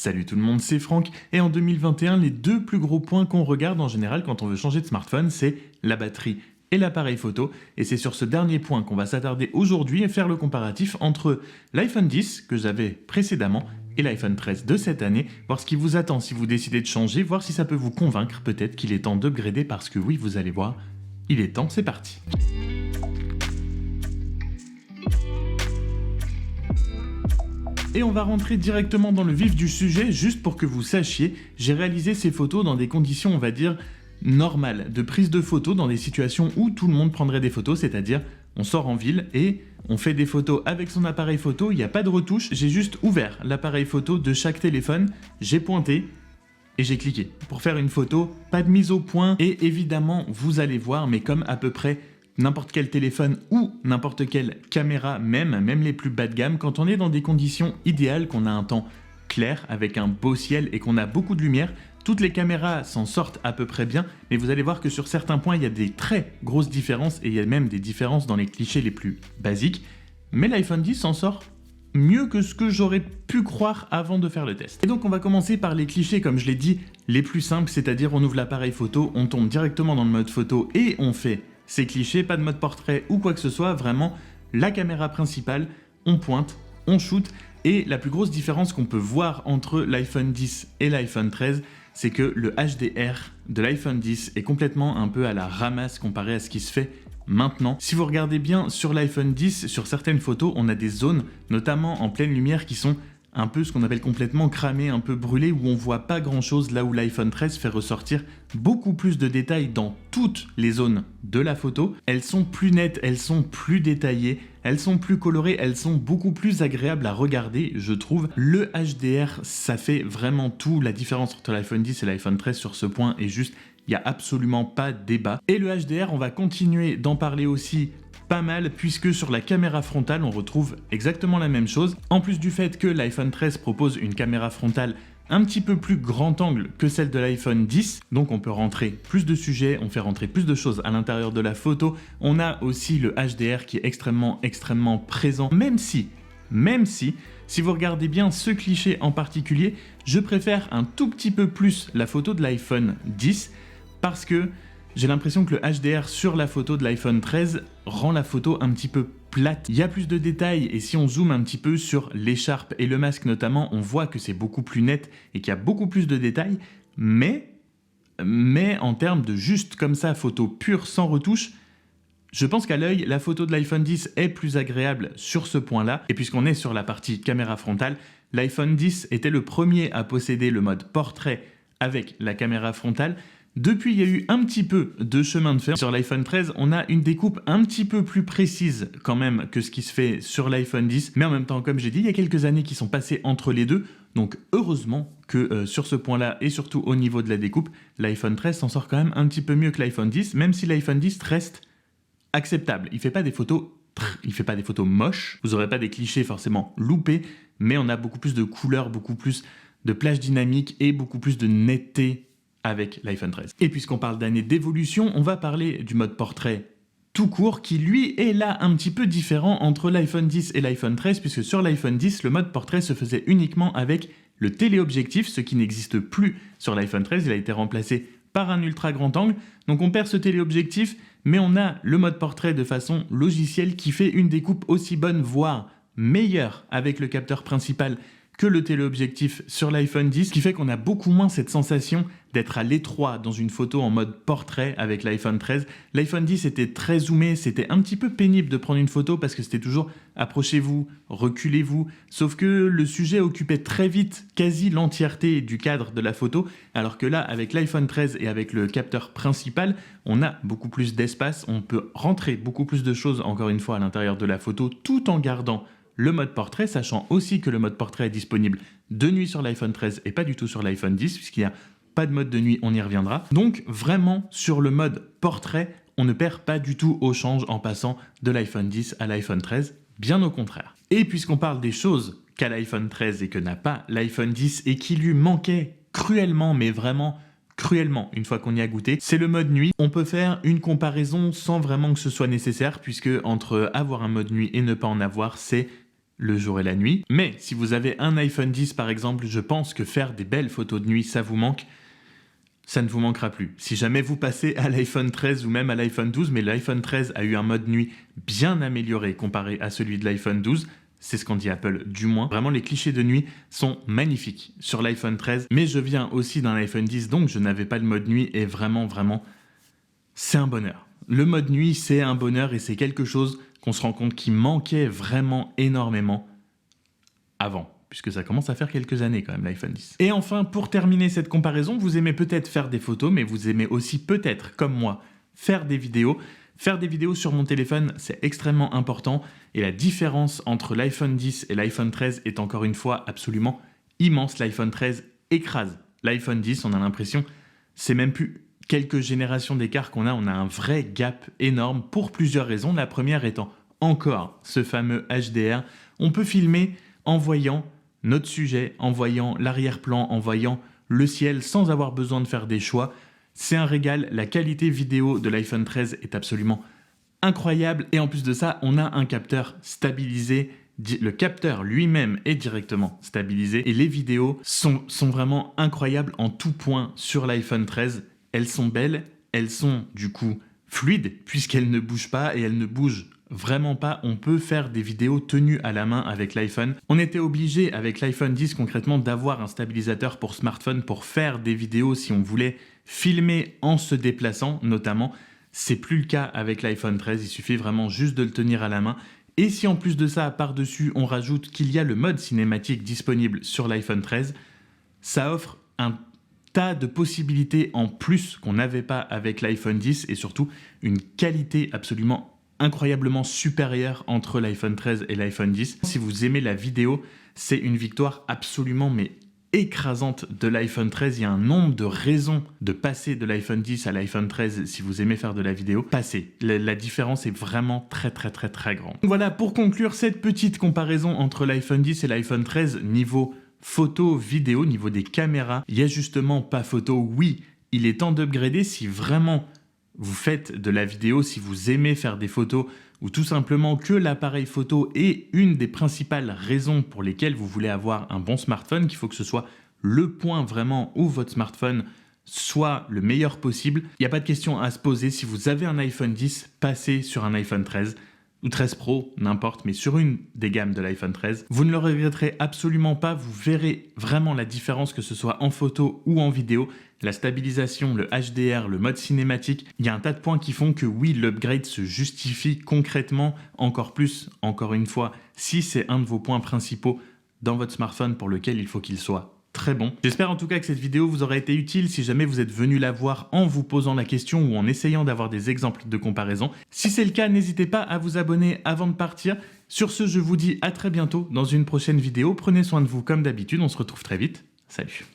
Salut tout le monde, c'est Franck, et en 2021, les deux plus gros points qu'on regarde en général quand on veut changer de smartphone, c'est la batterie et l'appareil photo, et c'est sur ce dernier point qu'on va s'attarder aujourd'hui et faire le comparatif entre l'iPhone X que j'avais précédemment et l'iPhone 13 de cette année, voir ce qui vous attend si vous décidez de changer, voir si ça peut vous convaincre peut-être qu'il est temps d'upgrader parce que oui, vous allez voir, il est temps, c'est parti. Et on va rentrer directement dans le vif du sujet, juste pour que vous sachiez, j'ai réalisé ces photos dans des conditions, on va dire, normales, de prise de photos dans des situations où tout le monde prendrait des photos, c'est-à-dire on sort en ville et on fait des photos avec son appareil photo, il n'y a pas de retouche, j'ai juste ouvert l'appareil photo de chaque téléphone, j'ai pointé et j'ai cliqué pour faire une photo, pas de mise au point, et évidemment vous allez voir, mais comme à peu près n'importe quel téléphone ou n'importe quelle caméra, même les plus bas de gamme, quand on est dans des conditions idéales, qu'on a un temps clair avec un beau ciel et qu'on a beaucoup de lumière, toutes les caméras s'en sortent à peu près bien, mais vous allez voir que sur certains points, il y a des très grosses différences et il y a même des différences dans les clichés les plus basiques, mais l'iPhone X s'en sort mieux que ce que j'aurais pu croire avant de faire le test. Et donc on va commencer par les clichés, comme je l'ai dit, les plus simples, c'est-à-dire on ouvre l'appareil photo, on tombe directement dans le mode photo et on fait ces clichés, pas de mode portrait ou quoi que ce soit, vraiment la caméra principale, on pointe, on shoot, et la plus grosse différence qu'on peut voir entre l'iPhone X et l'iPhone 13, c'est que le HDR de l'iPhone X est complètement un peu à la ramasse comparé à ce qui se fait maintenant. Si vous regardez bien sur l'iPhone X, sur certaines photos, on a des zones, notamment en pleine lumière, qui sont un peu ce qu'on appelle complètement cramé, un peu brûlé, où on voit pas grand chose, là où l'iPhone 13 fait ressortir beaucoup plus de détails dans toutes les zones de la photo. Elles sont plus nettes, elles sont plus détaillées, elles sont plus colorées, elles sont beaucoup plus agréables à regarder, je trouve. Le HDR, ça fait vraiment tout. La différence entre l'iPhone 10 et l'iPhone 13 sur ce point est juste, il n'y a absolument pas de débat. Et le HDR, on va continuer d'en parler aussi pas mal, puisque sur la caméra frontale, on retrouve exactement la même chose. En plus du fait que l'iPhone 13 propose une caméra frontale un petit peu plus grand angle que celle de l'iPhone 10, donc on peut rentrer plus de sujets, on fait rentrer plus de choses à l'intérieur de la photo. On a aussi le HDR qui est extrêmement présent, même si, si vous regardez bien ce cliché en particulier, je préfère un tout petit peu plus la photo de l'iPhone 10, parce que j'ai l'impression que le HDR sur la photo de l'iPhone 13 rend la photo un petit peu plate. Il y a plus de détails et si on zoome un petit peu sur l'écharpe et le masque notamment, on voit que c'est beaucoup plus net et qu'il y a beaucoup plus de détails, mais en termes de juste comme ça, photo pure sans retouche, je pense qu'à l'œil, la photo de l'iPhone 10 est plus agréable sur ce point-là. Et puisqu'on est sur la partie caméra frontale, l'iPhone 10 était le premier à posséder le mode portrait avec la caméra frontale. Depuis, il y a eu un petit peu de chemin de fer. Sur l'iPhone 13, on a une découpe un petit peu plus précise quand même que ce qui se fait sur l'iPhone 10. Mais en même temps, comme j'ai dit, il y a quelques années qui sont passées entre les deux. Donc heureusement que sur ce point-là et surtout au niveau de la découpe, l'iPhone 13 s'en sort quand même un petit peu mieux que l'iPhone 10, même si l'iPhone 10 reste acceptable. Il fait pas des photos moches. Vous n'aurez pas des clichés forcément loupés, mais on a beaucoup plus de couleurs, beaucoup plus de plage dynamique et beaucoup plus de netteté avec l'iPhone 13. Et puisqu'on parle d'années d'évolution, on va parler du mode portrait tout court, qui lui est là un petit peu différent entre l'iPhone 10 et l'iPhone 13, puisque sur l'iPhone 10, le mode portrait se faisait uniquement avec le téléobjectif, ce qui n'existe plus sur l'iPhone 13, il a été remplacé par un ultra grand angle, donc on perd ce téléobjectif, mais on a le mode portrait de façon logicielle qui fait une découpe aussi bonne, voire meilleure avec le capteur principal que le téléobjectif sur l'iPhone 10, ce qui fait qu'on a beaucoup moins cette sensation d'être à l'étroit dans une photo en mode portrait avec l'iPhone 13. L'iPhone 10 était très zoomé, c'était un petit peu pénible de prendre une photo parce que c'était toujours approchez-vous, reculez-vous, sauf que le sujet occupait très vite quasi l'entièreté du cadre de la photo, alors que là, avec l'iPhone 13 et avec le capteur principal, on a beaucoup plus d'espace, on peut rentrer beaucoup plus de choses, encore une fois, à l'intérieur de la photo, tout en gardant le mode portrait, sachant aussi que le mode portrait est disponible de nuit sur l'iPhone 13 et pas du tout sur l'iPhone 10, puisqu'il n'y a pas de mode de nuit, on y reviendra. Donc vraiment, sur le mode portrait, on ne perd pas du tout au change en passant de l'iPhone 10 à l'iPhone 13, bien au contraire. Et puisqu'on parle des choses qu'a l'iPhone 13 et que n'a pas l'iPhone 10 et qui lui manquait cruellement, mais vraiment cruellement une fois qu'on y a goûté, c'est le mode nuit. On peut faire une comparaison sans vraiment que ce soit nécessaire, puisque entre avoir un mode nuit et ne pas en avoir, c'est le jour et la nuit. Mais si vous avez un iPhone 10 par exemple, je pense que faire des belles photos de nuit, ça vous manque. Ça ne vous manquera plus. Si jamais vous passez à l'iPhone 13 ou même à l'iPhone 12, mais l'iPhone 13 a eu un mode nuit bien amélioré comparé à celui de l'iPhone 12, c'est ce qu'en dit Apple du moins. Vraiment, les clichés de nuit sont magnifiques sur l'iPhone 13, mais je viens aussi d'un iPhone 10, donc je n'avais pas le mode nuit et vraiment, c'est un bonheur. Le mode nuit, c'est un bonheur et c'est quelque chose qu'on se rend compte qui manquait vraiment énormément avant. Puisque ça commence à faire quelques années quand même l'iPhone 10. Et enfin, pour terminer cette comparaison, vous aimez peut-être faire des photos, mais vous aimez aussi peut-être, comme moi, faire des vidéos. Faire des vidéos sur mon téléphone, c'est extrêmement important, et la différence entre l'iPhone 10 et l'iPhone 13 est encore une fois absolument immense. L'iPhone 13 écrase l'iPhone 10, on a l'impression, c'est même plus quelques générations d'écart qu'on a, on a un vrai gap énorme pour plusieurs raisons. La première étant encore ce fameux HDR. On peut filmer en voyant notre sujet, en voyant l'arrière-plan, en voyant le ciel, sans avoir besoin de faire des choix. C'est un régal, la qualité vidéo de l'iPhone 13 est absolument incroyable, et en plus de ça, on a un capteur stabilisé, le capteur lui-même est directement stabilisé, et les vidéos sont vraiment incroyables en tout point sur l'iPhone 13. Elles sont belles, elles sont du coup fluides, puisqu'elles ne bougent pas, et elles ne bougent vraiment pas. On peut faire des vidéos tenues à la main avec l'iPhone. On était obligé avec l'iPhone 10 concrètement d'avoir un stabilisateur pour smartphone pour faire des vidéos si on voulait filmer en se déplaçant notamment. C'est plus le cas avec l'iPhone 13, il suffit vraiment juste de le tenir à la main. Et si en plus de ça, par-dessus, on rajoute qu'il y a le mode cinématique disponible sur l'iPhone 13, ça offre un tas de possibilités en plus qu'on n'avait pas avec l'iPhone 10 et surtout une qualité absolument incroyablement supérieur entre l'iPhone 13 et l'iPhone 10. Si vous aimez la vidéo, c'est une victoire absolument écrasante de l'iPhone 13. Il y a un nombre de raisons de passer de l'iPhone 10 à l'iPhone 13 si vous aimez faire de la vidéo. Passez. La différence est vraiment très grande. Voilà, pour conclure cette petite comparaison entre l'iPhone 10 et l'iPhone 13, niveau photo, vidéo, niveau des caméras, il y a justement pas photo. Oui, il est temps d'upgrader si vraiment vous faites de la vidéo, si vous aimez faire des photos ou tout simplement que l'appareil photo est une des principales raisons pour lesquelles vous voulez avoir un bon smartphone, qu'il faut que ce soit le point vraiment où votre smartphone soit le meilleur possible. Il n'y a pas de question à se poser. Si vous avez un iPhone 10, passez sur un iPhone 13 ou 13 Pro, n'importe, mais sur une des gammes de l'iPhone 13. Vous ne le regretterez absolument pas, vous verrez vraiment la différence, que ce soit en photo ou en vidéo. La stabilisation, le HDR, le mode cinématique, il y a un tas de points qui font que oui, l'upgrade se justifie concrètement, encore plus, encore une fois, si c'est un de vos points principaux dans votre smartphone pour lequel il faut qu'il soit très bon. J'espère en tout cas que cette vidéo vous aura été utile si jamais vous êtes venu la voir en vous posant la question ou en essayant d'avoir des exemples de comparaison. Si c'est le cas, n'hésitez pas à vous abonner avant de partir. Sur ce, je vous dis à très bientôt dans une prochaine vidéo. Prenez soin de vous comme d'habitude, on se retrouve très vite. Salut!